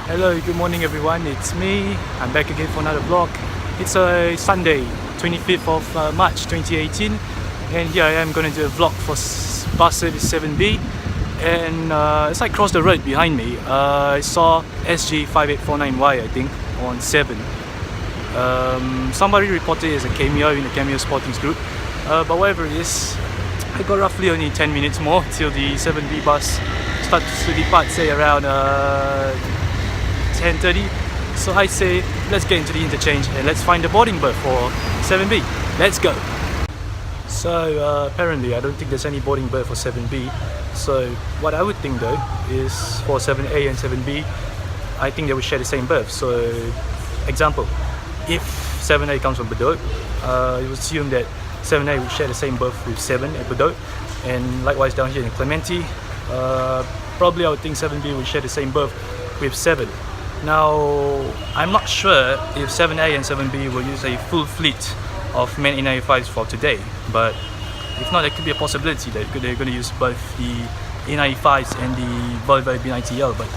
Hello, good morning everyone, it's me. I'm back again for another vlog. It's a Sunday, 25th of March 2018, and here I am going to do a vlog for bus service 7B. And as I crossed the road behind me, I saw SG5849Y, I think, on 7. Somebody reported it as a cameo in the Cameo Spottings group, but whatever it is, I got roughly only 10 minutes more till the 7B bus starts to depart, say around 10:30. So I say let's get into the interchange and let's find the boarding berth for 7B. Let's go. So apparently I don't think there's any boarding berth for 7B. So what I would think though is for 7A and 7B, I think they will share the same berth. So example, if 7A comes from Bedok, you would assume that 7A will share the same berth with 7 at Bedok, and likewise down here in Clementi, probably I would think 7B will share the same berth with 7. Now, I'm not sure if 7A and 7B will use a full fleet of main E95s for today, but if not, there could be a possibility that they're going to use both the E95s and the Volvo B90L, but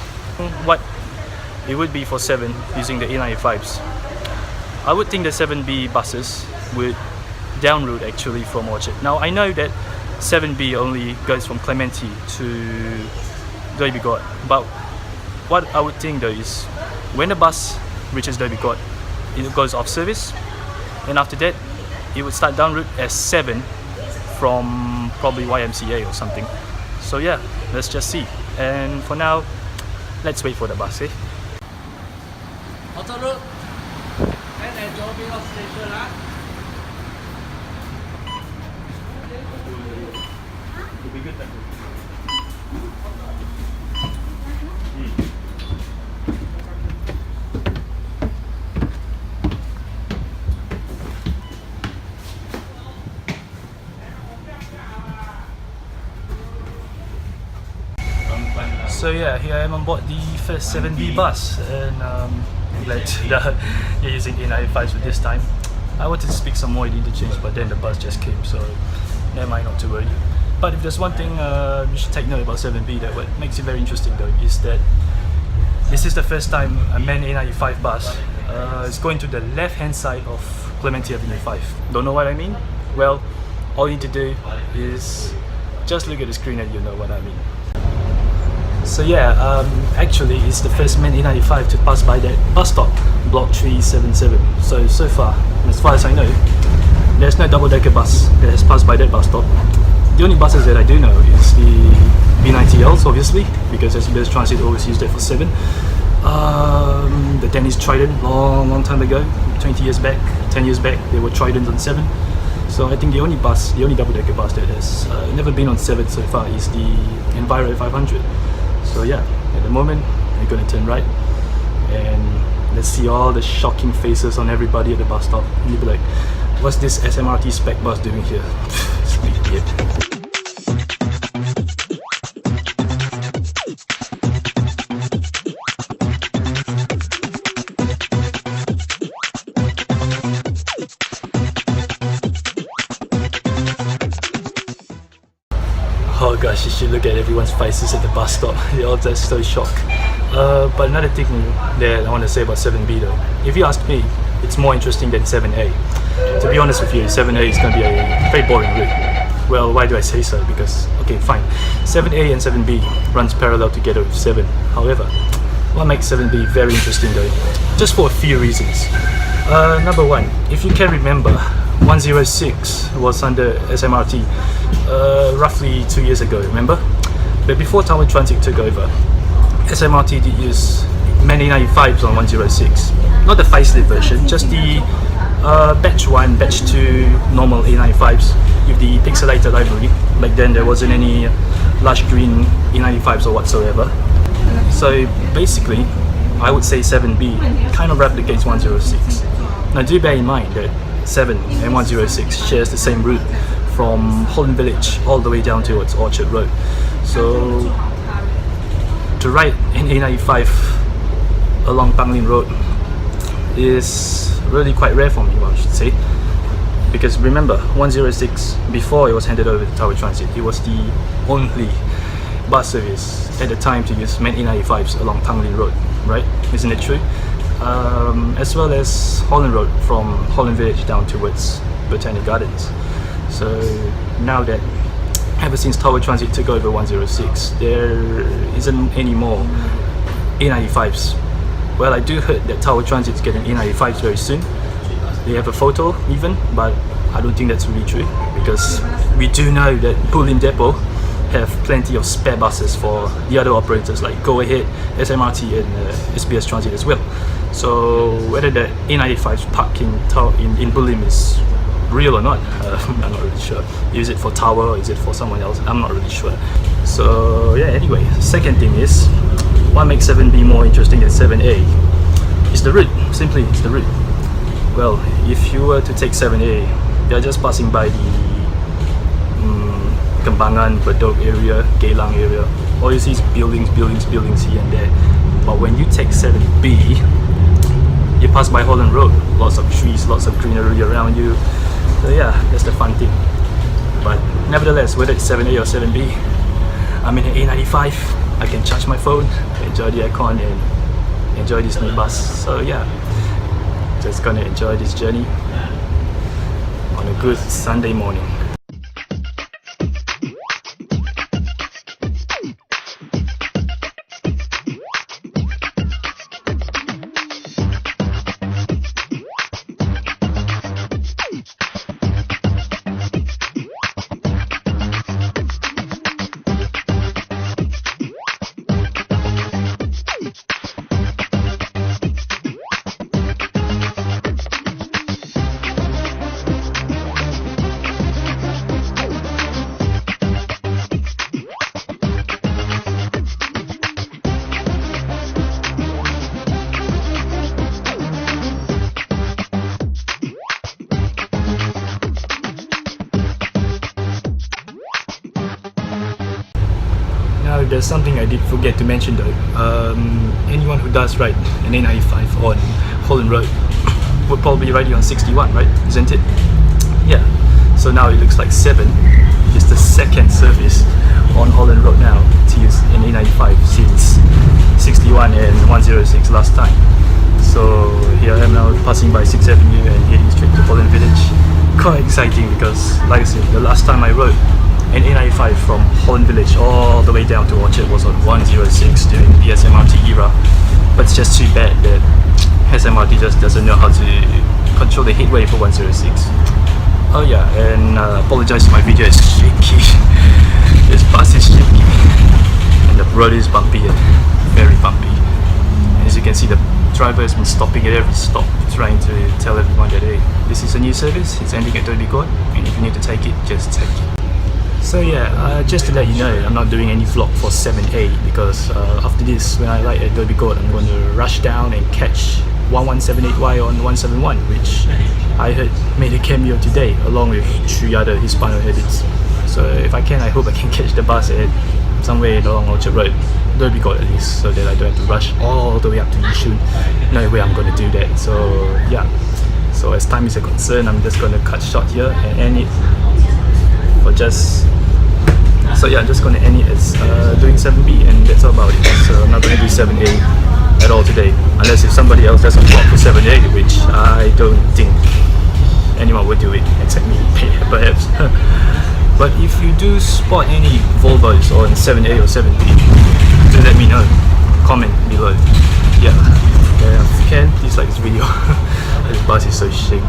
what it would be for 7 using the E95s. I would think the 7B buses would down route actually from Orchard. Now, I know that 7B only goes from Clementi to Dhoby Ghaut, but what I would think though is when the bus reaches Dhoby Ghaut, it goes off service, and after that it would start down route as 7 from probably YMCA or something. So yeah, let's just see. And for now, let's wait for the bus. Auto route and at Dhoby Ghaut station. It'll be good then. So yeah, here I am on board the first 7B bus, and I'm glad that you're using E95s with this time. I wanted to speak some more in the interchange, but then the bus just came, so never mind, not to worry. But if there's one thing you should take note about 7B, that what makes it very interesting though is that this is the first time a main E95 bus is going to the left hand side of Clementi Avenue 5. Don't know what I mean? Well, all you need to do is just look at the screen and you know what I mean. So yeah, actually it's the first main E95 to pass by that bus stop, block 377. So far, as far as I know, there's no double-decker bus that has passed by that bus stop. The only buses that I do know is the B90Ls, obviously, because SBS Transit always used that for 7. The Dennis Trident, long time ago, 20 years back, 10 years back, they were Tridents on 7. So I think the only double-decker bus that has never been on 7 so far is the Enviro 500. So yeah, at the moment, we're going to turn right and let's see all the shocking faces on everybody at the bus stop. And you'll be like, what's this SMRT spec bus doing here? Idiot. Oh gosh, you should look at everyone's faces at the bus stop. They're all just so shocked. But another thing that I want to say about 7B though, if you ask me, it's more interesting than 7A. To be honest with you, 7A is going to be a very boring route. Well, why do I say so? Because, okay, fine, 7A and 7B runs parallel together with 7. However, what makes 7B very interesting though, just for a few reasons. Number one, if you can remember, 106 was under SMRT roughly 2 years ago, remember? But before Tower Transit took over, SMRT did use many E95s on 106. Not the facelift version, just the batch 1, batch 2 normal E95s with the pixelated library. Back then there wasn't any lush green E95s or whatsoever. So basically, I would say 7B kind of replicates 106. Now do bear in mind that 7 and 106 shares the same route from Holland Village all the way down towards Orchard Road. So to ride an A95 along Tanglin Road is really quite rare for me, I should say, because remember, 106, before it was handed over to Tower Transit, it was the only bus service at the time to use main E95s along Tanglin Road. right? Isn't it true? As well as Holland Road from Holland Village down towards Botanic Gardens. So now that ever since Tower Transit took over 106, there isn't any more A95s. Well, I do heard that Tower Transit's getting A95s very soon. They have a photo even, but I don't think that's really true, because we do know that Bulim Depot have plenty of spare buses for the other operators like Go Ahead, SMRT and SBS Transit as well. So whether the A95's parked in Bulim is real or not, I'm not really sure. Is it for Tower or is it for someone else? I'm not really sure. So yeah, anyway, second thing is, what makes 7B more interesting than 7A? It's the route, simply it's the route. Well, if you were to take 7A, you're just passing by the Kembangan, Bedok area, Geylang area. All you see is buildings here and there. But when you take 7B, you pass by Holland Road, lots of trees, lots of greenery around you. So yeah, that's the fun thing. But nevertheless, whether it's 7A or 7B, I'm in an A95. I can charge my phone, enjoy the aircon and enjoy this new bus. So yeah, just gonna enjoy this journey on a good Sunday morning. There's something I did forget to mention though. Anyone who does ride an A95 on Holland Road would probably be riding on 61, right? Isn't it? Yeah. So now it looks like 7 is the second service on Holland Road now to use an A95 since 61 and 106 last time. So here I am now passing by 6th Avenue and heading straight to Holland Village. Quite exciting because, like I said, the last time I rode an A95 from Holland Village all the way down to Orchard was on 106 during the SMRT era. But it's just too bad that SMRT just doesn't know how to control the headway for 106. Oh yeah, and apologize if my video is shaky. This bus is shaky and the road is bumpy, very bumpy. As you can see, the driver has been stopping at every stop trying to tell everyone that hey, this is a new service, it's ending at Derby Court, and if you need to take it, just take it. So yeah, just to let you know, I'm not doing any vlog for 7A because after this, when I ride at Derby Court, I'm going to rush down and catch 1178Y on 171, which I heard made a cameo today along with 3 other Hispano headings. So if I can, I hope I can catch the bus at somewhere along Orchard Road, Derby Court at least, so that I don't have to rush all the way up to Yishun. No way I'm going to do that. So yeah, so as time is a concern, I'm just going to cut short here and end it for just. So yeah, I'm just going to end it as doing 7B, and that's all about it. So I'm not going to do 7A at all today, unless if somebody else does a vlog for 7A, which I don't think anyone would do it except me, perhaps. But if you do spot any Volvos on 7A or 7B, do let me know. Comment below. Yeah, if you can, please like this video. This bus is so shaky.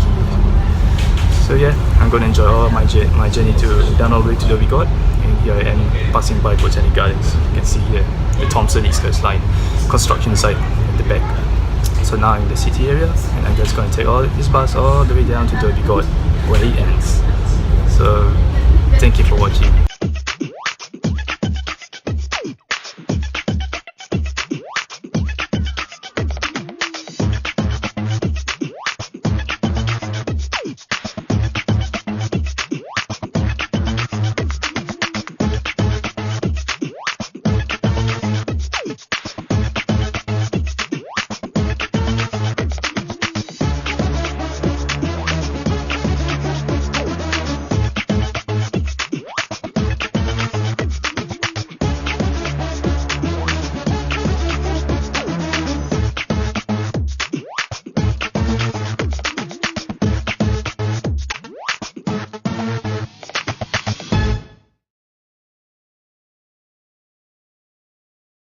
So yeah, I'm going to enjoy all my journey down all the way to Derby Court. And here I am passing by Botanic Gardens. You can see here the Thomson East Coast Line construction site at the back. So now I'm in the city area, and I'm just going to take this bus all the way down to Derby Court where it ends. So thank you for watching.